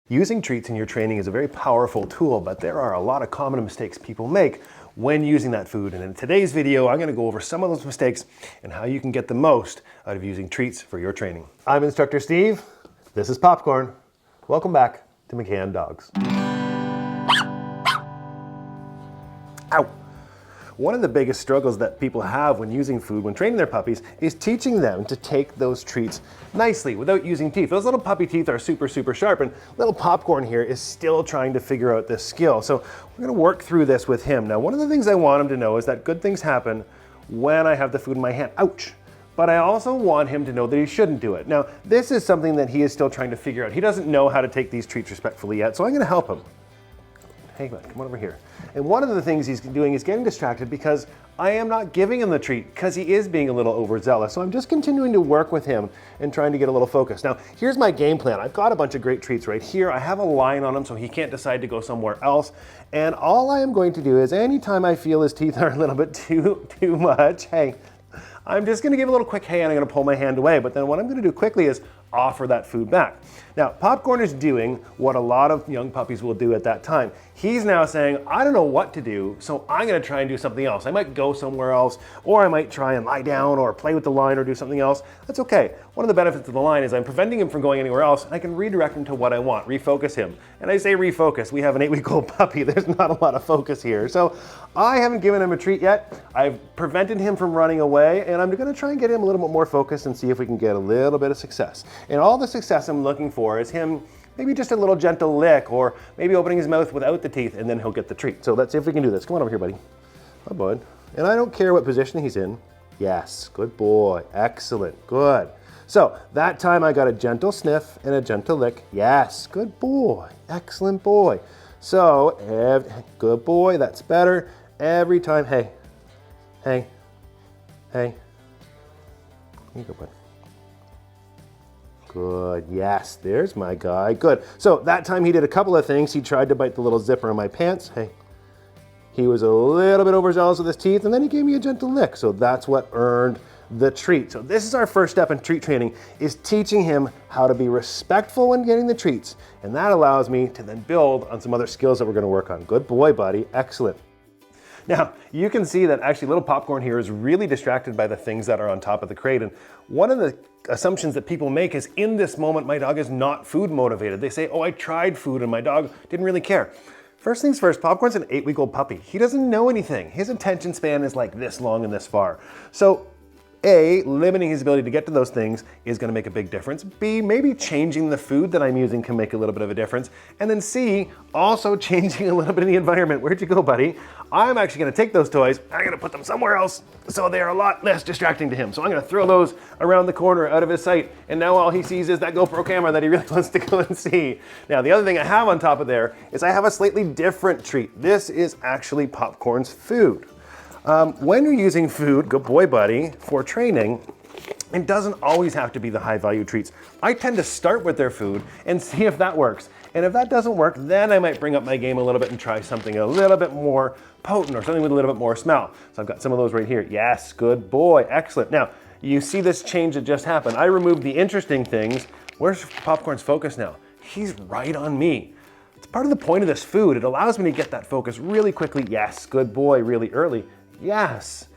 Using treats in your training is a very powerful tool, but there are a lot of common mistakes people make when using that food. And in today's video, I'm going to go over some of those mistakes and how you can get the most out of using treats for your training. I'm Instructor Steve. This is Popcorn. Welcome back to McCann Dogs. Ow! One of the biggest struggles that people have when using food, when training their puppies, is teaching them to take those treats nicely without using teeth. Those little puppy teeth are super sharp, and little Popcorn here is still trying to figure out this skill. So we're gonna work through this with him. Now, one of the things I want him to know is that good things happen when I have the food in my hand. Ouch! But I also want him to know that he shouldn't do it. Now, this is something that he is still trying to figure out. He doesn't know how to take these treats respectfully yet, so I'm gonna help him. Hey, bud, come on over here. And one of the things he's doing is getting distracted because I am not giving him the treat because he is being a little overzealous. So I'm just continuing to work with him and trying to get a little focus. Now, here's my game plan. I've got a bunch of great treats right here. I have a line on him so he can't decide to go somewhere else. And all I am going to do is anytime I feel his teeth are a little bit too much, hey, I'm just gonna give a little quick hey and I'm gonna pull my hand away. But then what I'm gonna do quickly is offer that food back. Now, Popcorn is doing what a lot of young puppies will do at that time. He's now saying, I don't know what to do, so I'm gonna try and do something else. I might go somewhere else, or I might try and lie down or play with the line or do something else. That's okay. One of the benefits of the line is I'm preventing him from going anywhere else, and I can redirect him to what I want, refocus him. And I say refocus, we have an 8-week-old puppy, there's not a lot of focus here. So I haven't given him a treat yet. I've prevented him from running away, and I'm gonna try and get him a little bit more focused and see if we can get a little bit of success. And all the success I'm looking for is him maybe just a little gentle lick, or maybe opening his mouth without the teeth, and then he'll get the treat. So let's see if we can do this. Come on over here, buddy. Oh, bud. And I don't care what position he's in. Yes, good boy. Excellent, good. So that time I got a gentle sniff and a gentle lick. Yes, good boy. Excellent boy. So, good boy, that's better. Every time, hey, hey, hey. Here you go, bud. Good, yes, there's my guy, good. So that time he did a couple of things. He tried to bite the little zipper in my pants. Hey, he was a little bit overzealous with his teeth, and then he gave me a gentle lick. So that's what earned the treat. So this is our first step in treat training, is teaching him how to be respectful when getting the treats. And that allows me to then build on some other skills that we're gonna work on. Good boy, buddy, excellent. Now, you can see that actually little Popcorn here is really distracted by the things that are on top of the crate. And one of the assumptions that people make is, in this moment, my dog is not food motivated. They say, oh, I tried food and my dog didn't really care. First things first, Popcorn's an 8-week-old puppy. He doesn't know anything. His attention span is like this long and this far. So, A, limiting his ability to get to those things is gonna make a big difference. B, maybe changing the food that I'm using can make a little bit of a difference. And then C, also changing a little bit of the environment. Where'd you go, buddy? I'm actually gonna take those toys, I'm gonna put them somewhere else so they are a lot less distracting to him. So I'm gonna throw those around the corner out of his sight. And now all he sees is that GoPro camera that he really wants to go and see. Now, the other thing I have on top of there is I have a slightly different treat. This is actually Popcorn's food. When you're using food, good boy buddy, for training, it doesn't always have to be the high value treats. I tend to start with their food and see if that works. And if that doesn't work, then I might bring up my game a little bit and try something a little bit more potent or something with a little bit more smell. So I've got some of those right here. Yes, good boy, excellent. Now, you see this change that just happened. I removed the interesting things. Where's Popcorn's focus now? He's right on me. It's part of the point of this food. It allows me to get that focus really quickly. Yes, good boy, really early. Yes.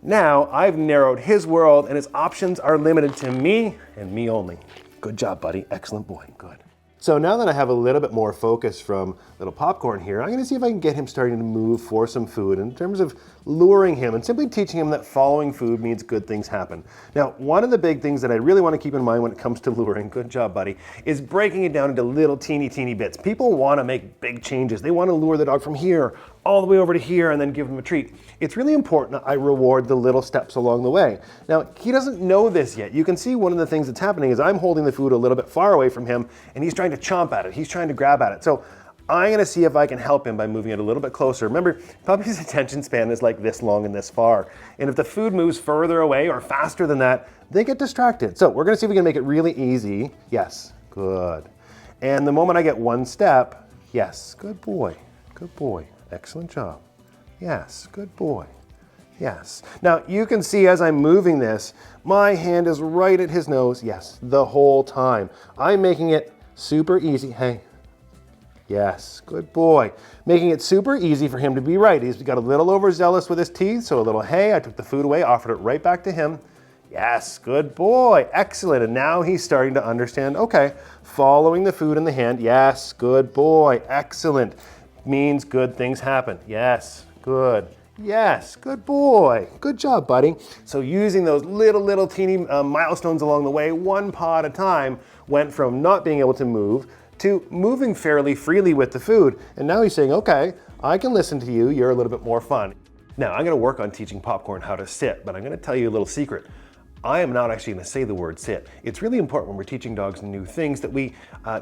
Now I've narrowed his world and his options are limited to me and me only. Good job, buddy. Excellent boy. Good. So now that I have a little bit more focus from little Popcorn here, I'm gonna see if I can get him starting to move for some food in terms of luring him and simply teaching him that following food means good things happen. Now, one of the big things that I really wanna keep in mind when it comes to luring, good job, buddy, is breaking it down into little teeny bits. People wanna make big changes. They wanna lure the dog from here all the way over to here and then give them a treat. It's really important that I reward the little steps along the way. Now, he doesn't know this yet. You can see one of the things that's happening is I'm holding the food a little bit far away from him and he's trying to chomp at it. He's trying to grab at it. So I'm gonna see if I can help him by moving it a little bit closer. Remember, puppy's attention span is like this long and this far. And if the food moves further away or faster than that, they get distracted. So we're gonna see if we can make it really easy. Yes, good. And the moment I get one step, yes, good boy, good boy. Excellent job. Yes, good boy. Yes. Now you can see as I'm moving this, my hand is right at his nose. Yes, the whole time. I'm making it super easy. Hey, Yes, good boy. Making it super easy for him to be right. He's got a little overzealous with his teeth, so a little, hey, I took the food away, offered it right back to him. Yes, good boy, excellent. And now he's starting to understand, okay, following the food in the hand, yes, good boy, excellent. Means good things happen. Yes, good. Yes, good boy. Good job, buddy. So using those little teeny milestones along the way, one paw at a time, went from not being able to move to moving fairly freely with the food. And now he's saying, okay, I can listen to you. You're a little bit more fun. Now I'm gonna work on teaching Popcorn how to sit, but I'm gonna tell you a little secret. I am not actually going to say the word sit. It's really important when we're teaching dogs new things that we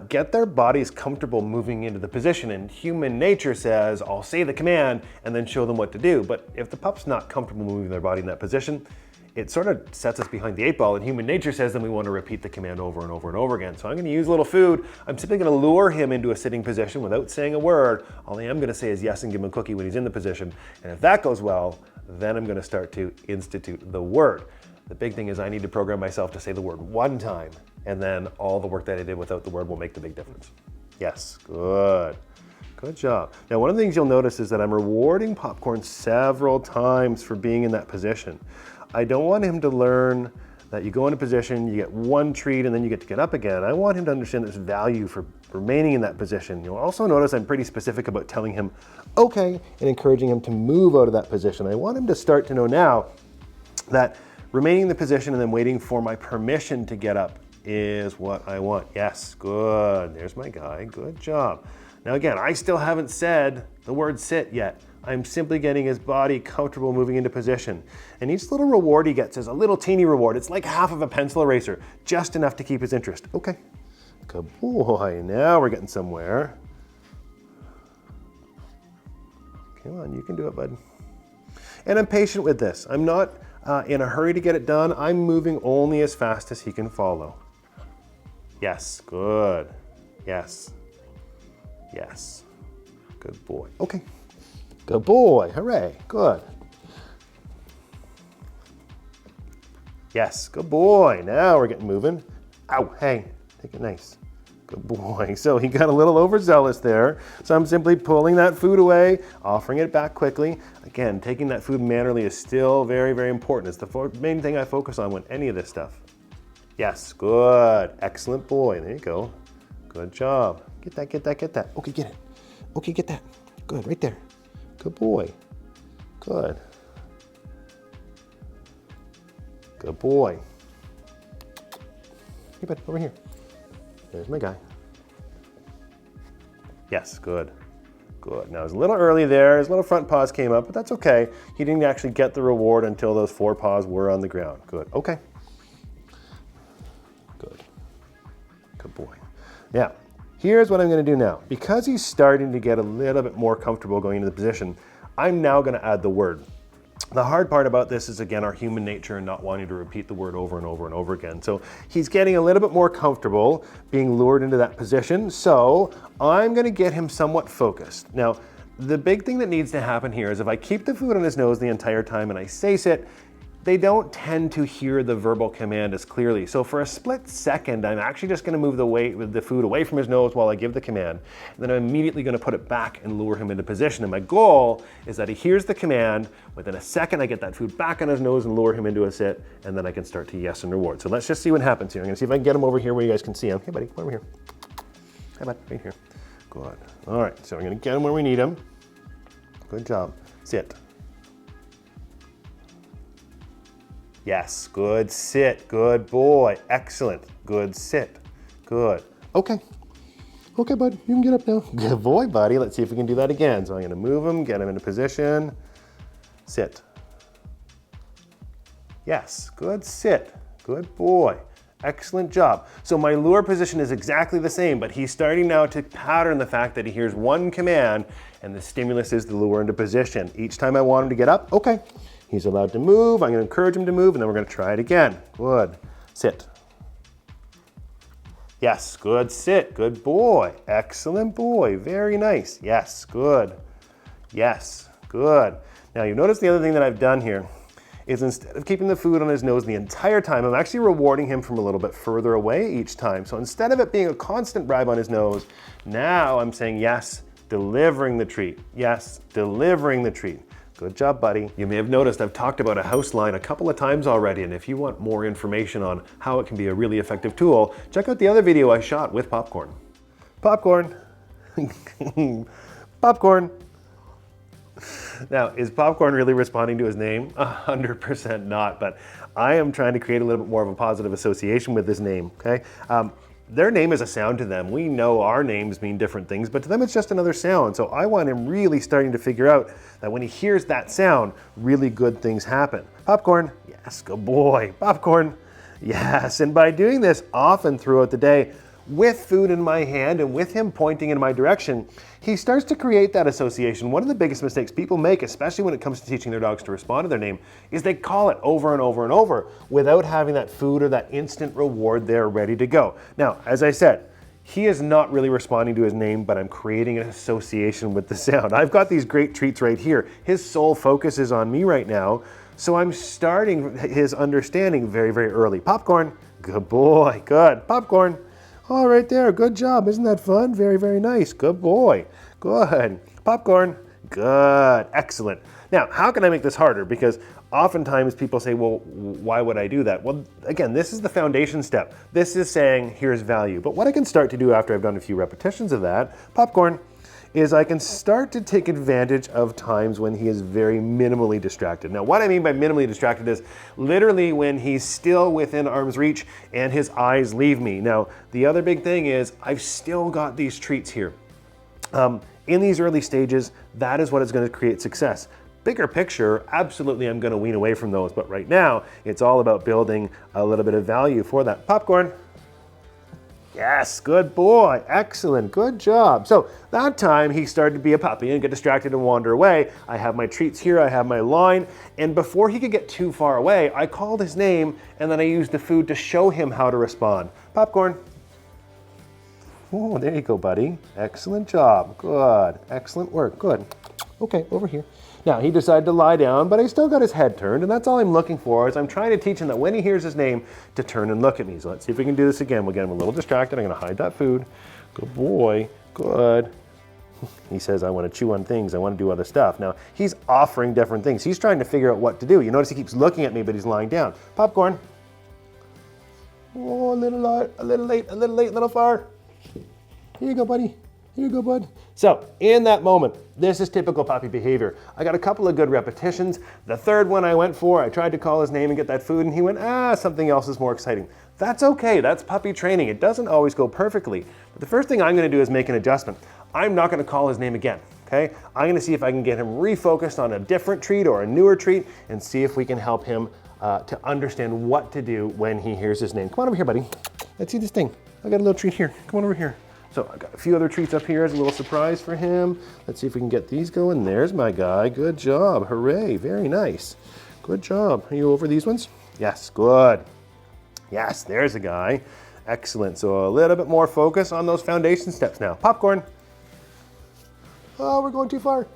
get their bodies comfortable moving into the position. And human nature says, I'll say the command and then show them what to do. But if the pup's not comfortable moving their body in that position, it sort of sets us behind the 8 ball. And human nature says then we want to repeat the command over and over and over again. So I'm going to use a little food. I'm simply going to lure him into a sitting position without saying a word. All I am going to say is yes and give him a cookie when he's in the position. And if that goes well, then I'm going to start to institute the word. The big thing is I need to program myself to say the word one time, and then all the work that I did without the word will make the big difference. Yes, good. Good job. Now, one of the things you'll notice is that I'm rewarding Popcorn several times for being in that position. I don't want him to learn that you go into position, you get one treat, and then you get to get up again. I want him to understand there's value for remaining in that position. You'll also notice I'm pretty specific about telling him, okay, and encouraging him to move out of that position. I want him to start to know now that remaining in the position and then waiting for my permission to get up is what I want. Yes, good. There's my guy. Good job. Now again, I still haven't said the word sit yet. I'm simply getting his body comfortable moving into position. And each little reward he gets is a little teeny reward. It's like half of a pencil eraser, just enough to keep his interest. Okay, good boy. Now we're getting somewhere. Come on, you can do it, bud. And I'm patient with this. I'm not in a hurry to get it done. I'm moving only as fast as he can follow. Yes, good. Yes. Yes. Good boy. Okay. Good boy. Hooray. Good. Yes, good boy. Now we're getting moving. Ow, hey, take it nice. Good boy. So he got a little overzealous there. So I'm simply pulling that food away, offering it back quickly. Again, taking that food mannerly is still very, very important. It's the main thing I focus on with any of this stuff. Yes, good. Excellent boy. There you go. Good job. Get that, get that, get that. Okay, get it. Okay, get that. Good, right there. Good boy. Good. Good boy. Hey, bud, over here. There's my guy. Yes, good. Good. Now, it was a little early there. His little front paws came up, but that's okay. He didn't actually get the reward until those 4 paws were on the ground. Good. Okay. Good. Good boy. Now, here's what I'm going to do now. Because he's starting to get a little bit more comfortable going into the position, I'm now going to add the word. The hard part about this is, again, our human nature and not wanting to repeat the word over and over and over again. So he's getting a little bit more comfortable being lured into that position. So I'm going to get him somewhat focused. Now, the big thing that needs to happen here is if I keep the food on his nose the entire time and I say sit, they don't tend to hear the verbal command as clearly. So for a split second, I'm actually just going to move the food away from his nose while I give the command. And then I'm immediately going to put it back and lure him into position. And my goal is that he hears the command. Within a second, I get that food back on his nose and lure him into a sit. And then I can start to yes and reward. So let's just see what happens here. I'm going to see if I can get him over here where you guys can see him. Hey, buddy, come over here. Hey, bud, right here. Good. All right, so I'm going to get him where we need him. Good job. Sit. Yes, good sit, good boy, excellent, good sit, good. Okay, okay, bud, you can get up now. Good boy, buddy. Let's see if we can do that again. So I'm gonna move him, get him into position, sit. Yes, good sit, good boy, excellent job. So my lure position is exactly the same, but he's starting now to pattern the fact that he hears one command and the stimulus is the lure into position. Each time I want him to get up, okay. He's allowed to move. I'm going to encourage him to move, and then we're going to try it again. Good. Sit. Yes, good sit. Good boy. Excellent boy. Very nice. Yes, good. Yes, good. Now, you notice the other thing that I've done here is instead of keeping the food on his nose the entire time, I'm actually rewarding him from a little bit further away each time. So instead of it being a constant bribe on his nose, now I'm saying yes, delivering the treat. Yes, delivering the treat. Good job, buddy. You may have noticed I've talked about a house line a couple of times already, and if you want more information on how it can be a really effective tool, check out the other video I shot with Popcorn. Popcorn. Popcorn. Now, is Popcorn really responding to his name? 100% not, but I am trying to create a little bit more of a positive association with this name, okay? Their name is a sound to them. We know our names mean different things, but to them it's just another sound. So I want him really starting to figure out that when he hears that sound, really good things happen. Popcorn, yes, good boy. Popcorn, yes. And by doing this often throughout the day, with food in my hand and with him pointing in my direction, he starts to create that association. One of the biggest mistakes people make, especially when it comes to teaching their dogs to respond to their name, is they call it over and over and over without having that food or that instant reward there ready to go. Now, as I said, he is not really responding to his name, but I'm creating an association with the sound. I've got these great treats right here. His sole focus is on me right now, so I'm starting his understanding very, very early. Popcorn, good boy, good. Popcorn. Oh, right there, good job. Isn't that fun? Very, very nice. Good boy. Good. Popcorn. Good. Excellent. Now, how can I make this harder? Because oftentimes people say, well, why would I do that? Well, again, this is the foundation step. This is saying, here's value. But what I can start to do after I've done a few repetitions of that, Popcorn, is I can start to take advantage of times when he is very minimally distracted. Now, what I mean by minimally distracted is literally when he's still within arm's reach and his eyes leave me. Now, the other big thing is I've still got these treats here. In these early stages, that is what is going to create success. Bigger picture, absolutely I'm going to wean away from those, but right now, it's all about building a little bit of value for that. Popcorn. Yes, good boy, excellent, good job. So that time he started to be a puppy and get distracted and wander away. I have my treats here, I have my line, and before he could get too far away, I called his name and then I used the food to show him how to respond. Popcorn. Oh, there you go, buddy. Excellent job, good, excellent work, good. Okay, over here. Now, he decided to lie down, but I still got his head turned, and that's all I'm looking for, is I'm trying to teach him that when he hears his name, to turn and look at me. So let's see if we can do this again. We'll get him a little distracted. I'm gonna hide that food. Good boy, good. He says, I wanna chew on things, I wanna do other stuff. Now, he's offering different things. He's trying to figure out what to do. You notice he keeps looking at me, but he's lying down. Popcorn. Oh, a little late, a little far. Here you go, buddy. Here you go, bud. So, in that moment, this is typical puppy behavior. I got a couple of good repetitions. The third one I went for, I tried to call his name and get that food, and he went, something else is more exciting. That's okay, that's puppy training. It doesn't always go perfectly. But the first thing I'm gonna do is make an adjustment. I'm not gonna call his name again, okay? I'm gonna see if I can get him refocused on a different treat or a newer treat and see if we can help him to understand what to do when he hears his name. Come on over here, buddy. Let's see this thing. I got a little treat here. Come on over here. So I got a few other treats up here as a little surprise for him. Let's see if we can get these going. There's my guy. Good job. Hooray. Very nice. Good job. Are you over these ones? Yes. Good. Yes. There's a guy. Excellent. So a little bit more focus on those foundation steps now. Popcorn. Oh, we're going too far.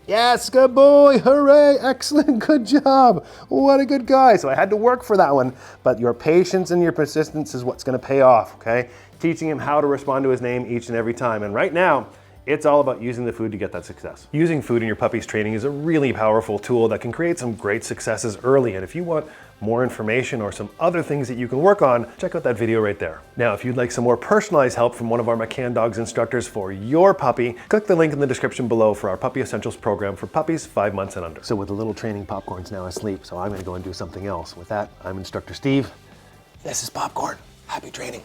Yes, good boy, hooray, excellent, good job. What a good guy. So I had to work for that one, but your patience and your persistence is what's gonna pay off, okay? Teaching him how to respond to his name each and every time. And right now, it's all about using the food to get that success. Using food in your puppy's training is a really powerful tool that can create some great successes early. And if you want more information or some other things that you can work on, check out that video right there. Now, if you'd like some more personalized help from one of our McCann Dogs instructors for your puppy, click the link in the description below for our Puppy Essentials program for puppies 5 months and under. So with the little training, Popcorn's now asleep, so I'm gonna go and do something else. With that, I'm Instructor Steve. This is Popcorn. Happy training.